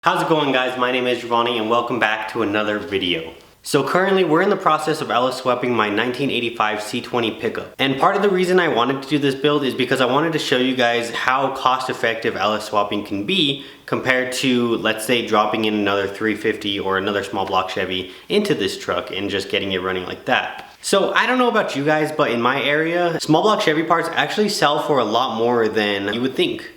How's it going, guys? My name is Jovani and welcome back to another video. So currently we're in the process of LS swapping my 1985 C20 pickup. And part of the reason I wanted to do this build is because I wanted to show you guys how cost effective LS swapping can be compared to, let's say, dropping in another 350 or another small block Chevy into this truck and just getting it running like that. So I don't know about you guys, but in my area, small block Chevy parts actually sell for a lot more than you would think.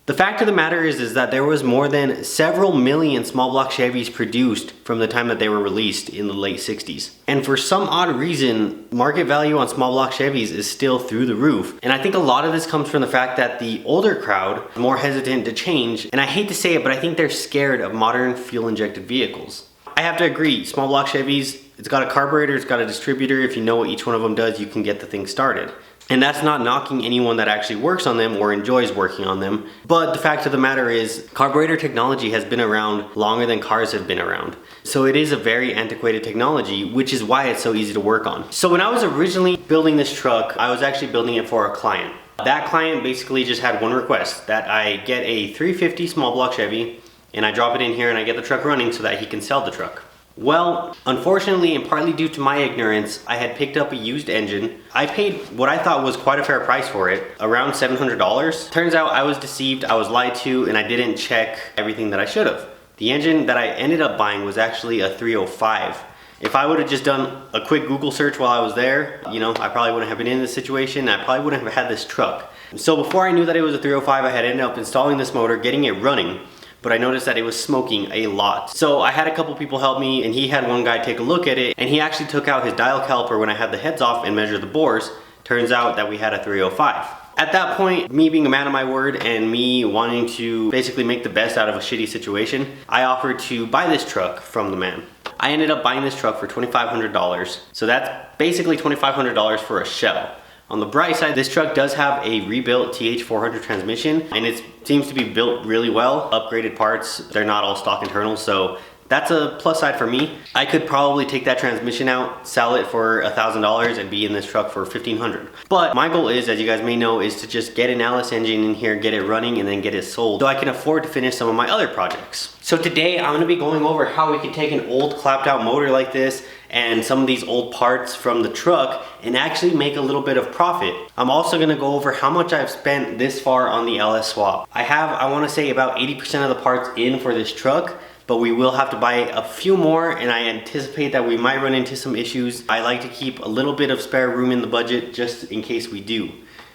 The fact of the matter is that there was more than several million small block Chevys produced from the time that they were released in the late 60s. And for some odd reason, market value on small block Chevys is still through the roof. And I think a lot of this comes from the fact that the older crowd is more hesitant to change. And I hate to say it, but I think they're scared of modern fuel injected vehicles. I have to agree, small block Chevys, it's got a carburetor, it's got a distributor. If you know what each one of them does, you can get the thing started. And that's not knocking anyone that actually works on them or enjoys working on them. But the fact of the matter is, carburetor technology has been around longer than cars have been around. So it is a very antiquated technology, which is why it's so easy to work on. So when I was originally building this truck, I was actually building it for a client. That client basically just had one request, that I get a 350 small block Chevy and I drop it in here and I get the truck running so that he can sell the truck. Well, unfortunately, and partly due to my ignorance, I had picked up a used engine. I paid what I thought was quite a fair price for it, around $700. Turns out I was deceived, I was lied to, and I didn't check everything that I should have. The engine that I ended up buying was actually a 305. If I would have just done a quick Google search while I was there, I probably wouldn't have been in this situation. I probably wouldn't have had this truck. So before I knew that it was a 305, I had ended up installing this motor, getting it running. But I noticed that it was smoking a lot. So I had a couple people help me, and he had one guy take a look at it, and he actually took out his dial caliper when I had the heads off and measured the bores. Turns out that we had a 305. At that point, me being a man of my word and me wanting to basically make the best out of a shitty situation, I offered to buy this truck from the man. I ended up buying this truck for $2,500. So that's basically $2,500 for a shell. On the bright side, this truck does have a rebuilt TH400 transmission, and it seems to be built really well. Upgraded parts, they're not all stock internals, so that's a plus side for me. I could probably take that transmission out, sell it for $1,000 and be in this truck for $1,500. But my goal is, as you guys may know, is to just get an LS engine in here, get it running, and then get it sold so I can afford to finish some of my other projects. So today I'm gonna be going over how we can take an old clapped out motor like this and some of these old parts from the truck and actually make a little bit of profit. I'm also gonna go over how much I've spent this far on the LS swap. I wanna say about 80% of the parts in for this truck, but we will have to buy a few more, and I anticipate that we might run into some issues. I like to keep a little bit of spare room in the budget just in case we do.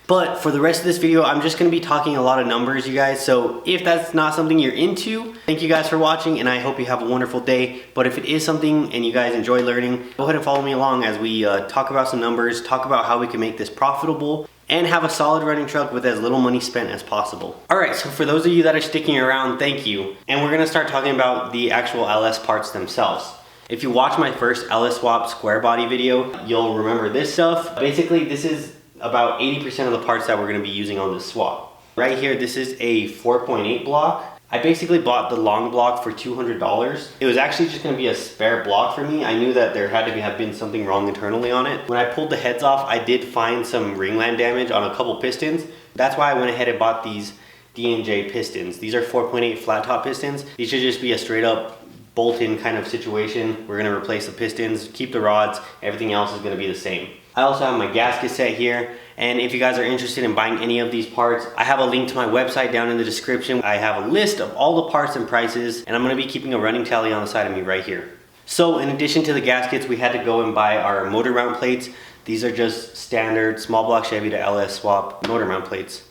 But for the rest of this video, I'm just gonna be talking a lot of numbers, you guys. So if that's not something you're into, thank you guys for watching, and I hope you have a wonderful day. But if it is something and you guys enjoy learning, go ahead and follow me along as we talk about some numbers, talk about how we can make this profitable, and have a solid running truck with as little money spent as possible. All right, so for those of you that are sticking around, thank you. And we're gonna start talking about the actual LS parts themselves. If you watch my first LS swap square body video, you'll remember this stuff. Basically, this is about 80% of the parts that we're gonna be using on this swap. Right here, this is a 4.8 block. I basically bought the long block for $200. It was actually just gonna be a spare block for me. I knew that there had to have been something wrong internally on it. When I pulled the heads off, I did find some ringland damage on a couple pistons. That's why I went ahead and bought these D&J pistons. These are 4.8 flat top pistons. These should just be a straight up bolt-in kind of situation. We're gonna replace the pistons, keep the rods, everything else is gonna be the same. I also have my gasket set here, and if you guys are interested in buying any of these parts, I have a link to my website down in the description. I have a list of all the parts and prices, and I'm gonna be keeping a running tally on the side of me right here. So in addition to the gaskets, we had to go and buy our motor mount plates. These are just standard small block Chevy to LS swap motor mount plates.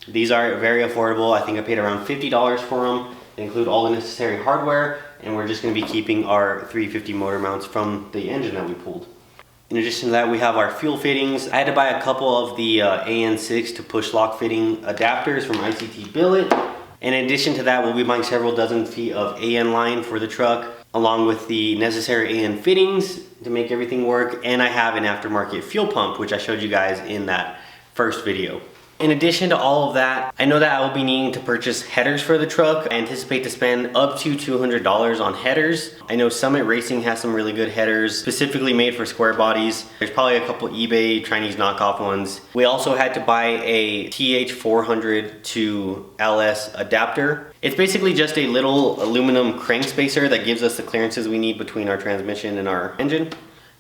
These are very affordable. I think I paid around $50 for them. They include all the necessary hardware, and we're just gonna be keeping our 350 motor mounts from the engine that we pulled. In addition to that, we have our fuel fittings. I had to buy a couple of the AN6 to push lock fitting adapters from ICT Billet. In addition to that, we'll be buying several dozen feet of AN line for the truck, along with the necessary AN fittings to make everything work. And I have an aftermarket fuel pump, which I showed you guys in that first video. In addition to all of that, I know that I will be needing to purchase headers for the truck. I anticipate to spend up to $200 on headers. I know Summit Racing has some really good headers, specifically made for square bodies. There's probably a couple eBay Chinese knockoff ones. We also had to buy a TH400 to LS adapter. It's basically just a little aluminum crank spacer that gives us the clearances we need between our transmission and our engine.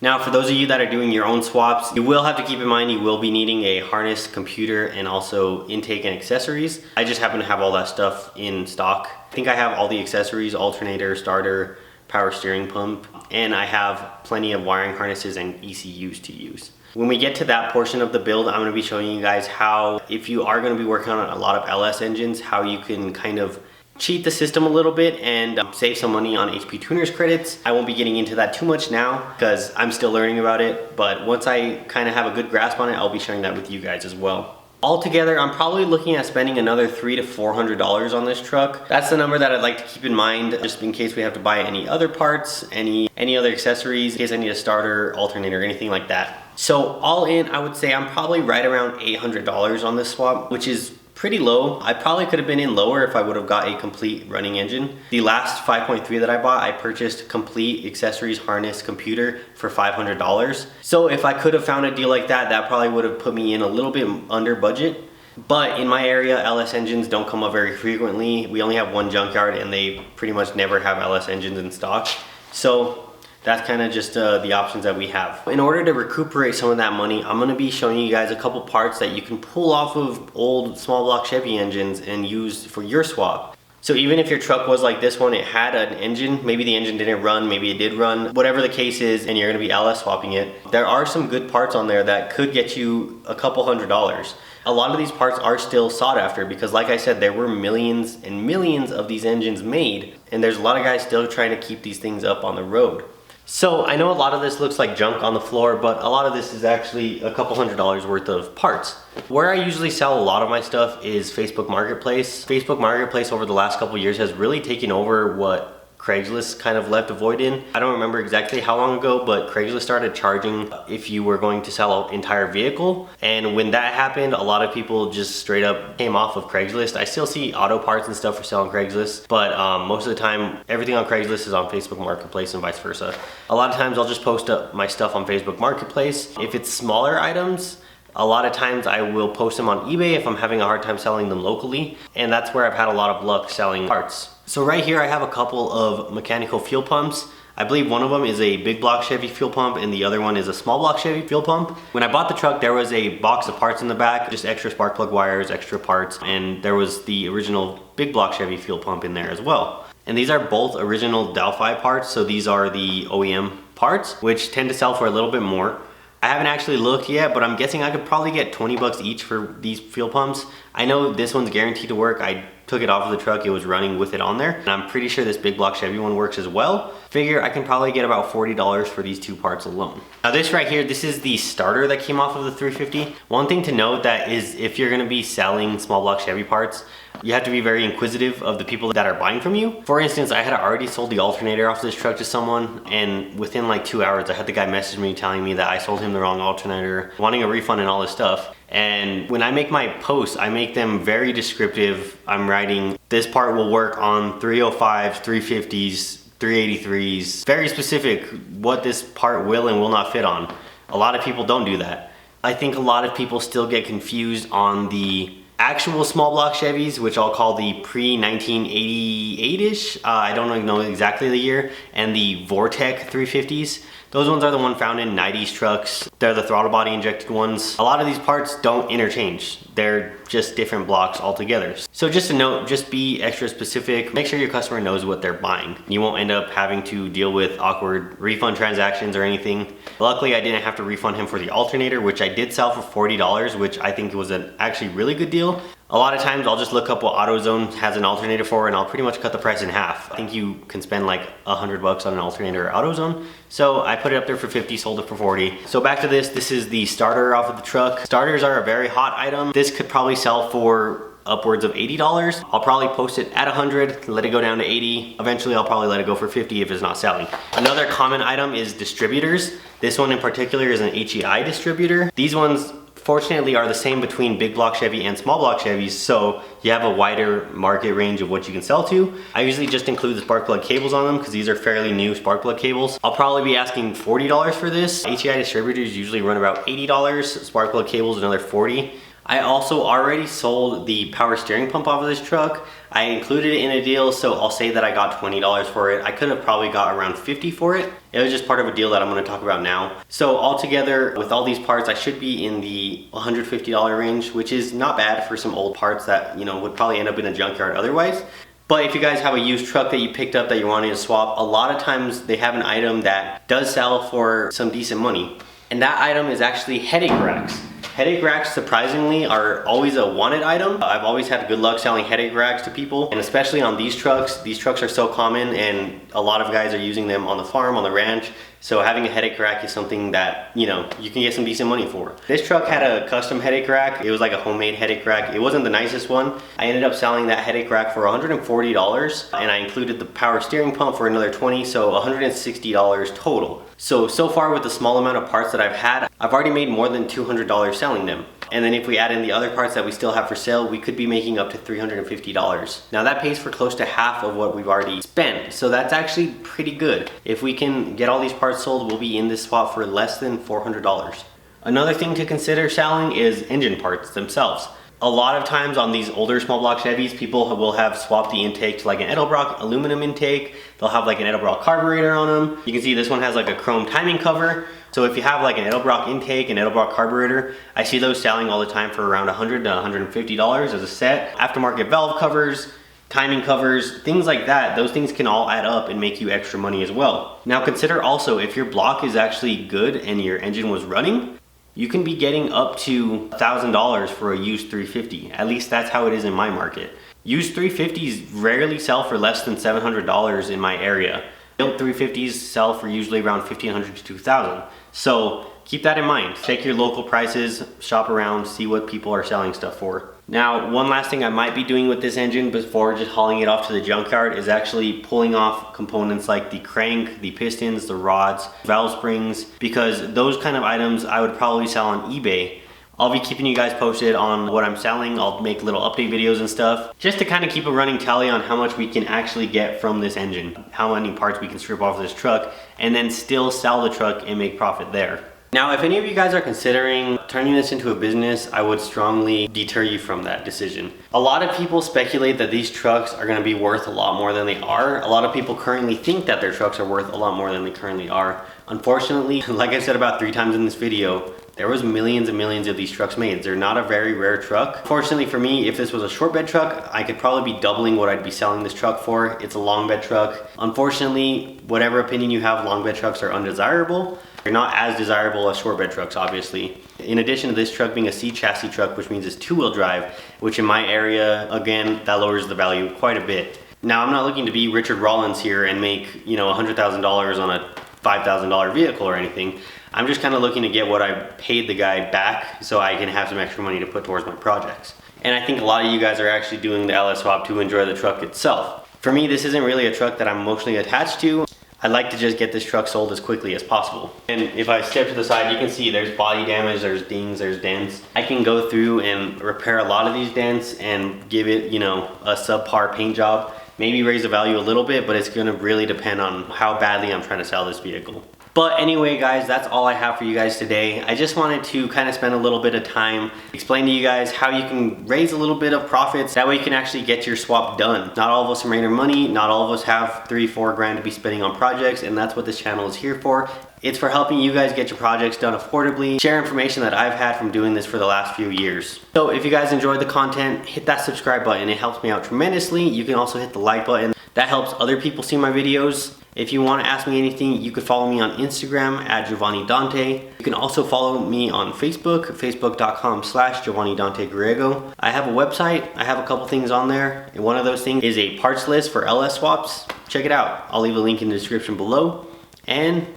Now, for those of you that are doing your own swaps, you will have to keep in mind you will be needing a harness, computer, and also intake and accessories. I just happen to have all that stuff in stock. I think I have all the accessories, alternator, starter, power steering pump, and I have plenty of wiring harnesses and ECUs to use. When we get to that portion of the build, I'm going to be showing you guys how, if you are going to be working on a lot of LS engines, how you can kind of cheat the system a little bit and save some money on HP Tuners credits. I won't be getting into that too much now because I'm still learning about it, but once I kind of have a good grasp on it, I'll be sharing that with you guys as well. Altogether, I'm probably looking at spending another $300 to $400 on this truck. That's the number that I'd like to keep in mind, just in case we have to buy any other parts, any other accessories, in case I need a starter, alternator, anything like that. So all in, I would say I'm probably right around $800 on this swap, which is pretty low. I probably could have been in lower if I would have got a complete running engine. The last 5.3 that I bought, I purchased complete accessories, harness, computer for $500. So if I could have found a deal like that, that probably would have put me in a little bit under budget. But in my area, LS engines don't come up very frequently. We only have one junkyard and they pretty much never have LS engines in stock. So that's kind of just the options that we have. In order to recuperate some of that money, I'm gonna be showing you guys a couple parts that you can pull off of old small block Chevy engines and use for your swap. So even if your truck was like this one, it had an engine, maybe the engine didn't run, maybe it did run, whatever the case is, and you're gonna be LS swapping it, there are some good parts on there that could get you a couple $100s. A lot of these parts are still sought after because, like I said, there were millions and millions of these engines made, and there's a lot of guys still trying to keep these things up on the road. So I know a lot of this looks like junk on the floor, but a lot of this is actually a couple $100s worth of parts. Where I usually sell a lot of my stuff is Facebook Marketplace. Facebook Marketplace over the last couple years has really taken over what Craigslist kind of left a void in. I don't remember exactly how long ago, but Craigslist started charging if you were going to sell an entire vehicle. And when that happened, a lot of people just straight up came off of Craigslist. I still see auto parts and stuff for sale on Craigslist, but most of the time, everything on Craigslist is on Facebook Marketplace and vice versa. A lot of times I'll just post up my stuff on Facebook Marketplace. If it's smaller items, a lot of times I will post them on eBay if I'm having a hard time selling them locally, and that's where I've had a lot of luck selling parts. So right here I have a couple of mechanical fuel pumps. I believe one of them is a big block Chevy fuel pump and the other one is a small block Chevy fuel pump. When I bought the truck, there was a box of parts in the back, just extra spark plug wires, extra parts, and there was the original big block Chevy fuel pump in there as well. And these are both original Delphi parts, so these are the OEM parts, which tend to sell for a little bit more. I haven't actually looked yet, but I'm guessing I could probably get 20 bucks each for these fuel pumps. I know this one's guaranteed to work. I took it off of the truck, it was running with it on there. And I'm pretty sure this big block Chevy one works as well. Figure I can probably get about $40 for these two parts alone. Now this right here, this is the starter that came off of the 350. One thing to note that is if you're gonna be selling small block Chevy parts, you have to be very inquisitive of the people that are buying from you. For instance, I had already sold the alternator off this truck to someone, and within like 2 hours, I had the guy message me telling me that I sold him the wrong alternator, wanting a refund and all this stuff. And when I make my posts, I make them very descriptive. I'm writing, this part will work on 305s, 350s, 383s, very specific what this part will and will not fit on. A lot of people don't do that. I think a lot of people still get confused on the actual small block Chevys, which I'll call the pre-1988-ish, I don't know exactly the year, and the Vortec 350s. Those ones are the ones found in 90s trucks. They're the throttle body injected ones. A lot of these parts don't interchange. They're just different blocks altogether. So just a note, just be extra specific. Make sure your customer knows what they're buying. You won't end up having to deal with awkward refund transactions or anything. Luckily, I didn't have to refund him for the alternator, which I did sell for $40, which I think was an actually really good deal. A lot of times I'll just look up what AutoZone has an alternator for and I'll pretty much cut the price in half. I think you can spend like 100 bucks on an alternator at AutoZone. So I put it up there for 50, sold it for 40. So back to this, this is the starter off of the truck. Starters are a very hot item. This could probably sell for upwards of $80. I'll probably post it at 100, let it go down to 80. Eventually I'll probably let it go for 50 if it's not selling. Another common item is distributors. This one in particular is an HEI distributor. These ones fortunately are the same between big block Chevy and small block Chevys, so you have a wider market range of what you can sell to. I usually just include the spark plug cables on them because these are fairly new spark plug cables. I'll probably be asking $40 for this. HEI distributors usually run about $80, spark plug cables another $40. I also already sold the power steering pump off of this truck. I included it in a deal, so I'll say that I got $20 for it. I could have probably got around $50 for it. It was just part of a deal that I'm gonna talk about now. So altogether, with all these parts, I should be in the $150 range, which is not bad for some old parts that, you know, would probably end up in a junkyard otherwise. But if you guys have a used truck that you picked up that you're wanting to swap, a lot of times they have an item that does sell for some decent money. And that item is actually headache racks. Headache racks, surprisingly, are always a wanted item. I've always had good luck selling headache racks to people, and especially on these trucks. These trucks are so common, and a lot of guys are using them on the farm, on the ranch. So having a headache rack is something that, you know, you can get some decent money for. This truck had a custom headache rack. It was like a homemade headache rack. It wasn't the nicest one. I ended up selling that headache rack for $140, and I included the power steering pump for another $20, so $160 total. So far with the small amount of parts that I've had, I've already made more than $200 selling them. And then if we add in the other parts that we still have for sale, we could be making up to $350. Now that pays for close to half of what we've already spent. So that's actually pretty good. If we can get all these parts sold, we'll be in this spot for less than $400. Another thing to consider selling is engine parts themselves. A lot of times on these older small block Chevys, people will have swapped the intake to like an Edelbrock aluminum intake. They'll have like an Edelbrock carburetor on them. You can see this one has like a chrome timing cover. So if you have like an Edelbrock intake and Edelbrock carburetor, I see those selling all the time for around $100 to $150 as a set. Aftermarket valve covers, timing covers, things like that, those things can all add up and make you extra money as well. Now consider also, if your block is actually good and your engine was running, you can be getting up to $1,000 for a used 350. At least that's how it is in my market. Used 350s rarely sell for less than $700 in my area. Built 350s sell for usually around $1,500 to $2,000. So keep that in mind. Check your local prices, shop around, see what people are selling stuff for. Now, one last thing I might be doing with this engine before just hauling it off to the junkyard is actually pulling off components like the crank, the pistons, the rods, valve springs, because those kind of items I would probably sell on eBay. I'll be keeping you guys posted on what I'm selling. I'll make little update videos and stuff just to kind of keep a running tally on how much we can actually get from this engine, how many parts we can strip off of this truck, and then still sell the truck and make profit there. Now, if any of you guys are considering turning this into a business, I would strongly deter you from that decision. A lot of people speculate that these trucks are gonna be worth a lot more than they are. A lot of people currently think that their trucks are worth a lot more than they currently are. Unfortunately, like I said about 3 times in this video, there was millions and millions of these trucks made. They're not a very rare truck. Fortunately for me, if this was a short bed truck, I could probably be doubling what I'd be selling this truck for. It's a long bed truck. Unfortunately, whatever opinion you have, long bed trucks are undesirable. They're not as desirable as short bed trucks, obviously. In addition to this truck being a C chassis truck, which means it's 2-wheel drive, which in my area, again, that lowers the value quite a bit. Now, I'm not looking to be Richard Rollins here and make, you know, $100,000 on a $5,000 vehicle or anything. I'm just kind of looking to get what I paid the guy back so I can have some extra money to put towards my projects. And I think a lot of you guys are actually doing the LS swap to enjoy the truck itself. For me, this isn't really a truck that I'm emotionally attached to. I'd like to just get this truck sold as quickly as possible. And if I step to the side, you can see there's body damage, there's dings, there's dents. I can go through and repair a lot of these dents and give it, you know, a subpar paint job. Maybe raise the value a little bit, but it's gonna really depend on how badly I'm trying to sell this vehicle. But anyway, guys, that's all I have for you guys today. I just wanted to kind of spend a little bit of time explain to you guys how you can raise a little bit of profits. That way you can actually get your swap done. Not all of us are made of money. Not all of us have 3-4 grand to be spending on projects, and that's what this channel is here for. It's for helping you guys get your projects done affordably, share information that I've had from doing this for the last few years. So if you guys enjoyed the content, hit that subscribe button. It helps me out tremendously. You can also hit the like button. That helps other people see my videos. If you want to ask me anything, you could follow me on Instagram at Jovani Dante. You can also follow me on Facebook, facebook.com/Jovani Dante Griego. I have a website. I have a couple things on there. And one of those things is a parts list for LS swaps. Check it out. I'll leave a link in the description below. And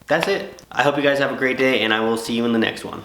that's it. I hope you guys have a great day, and I will see you in the next one.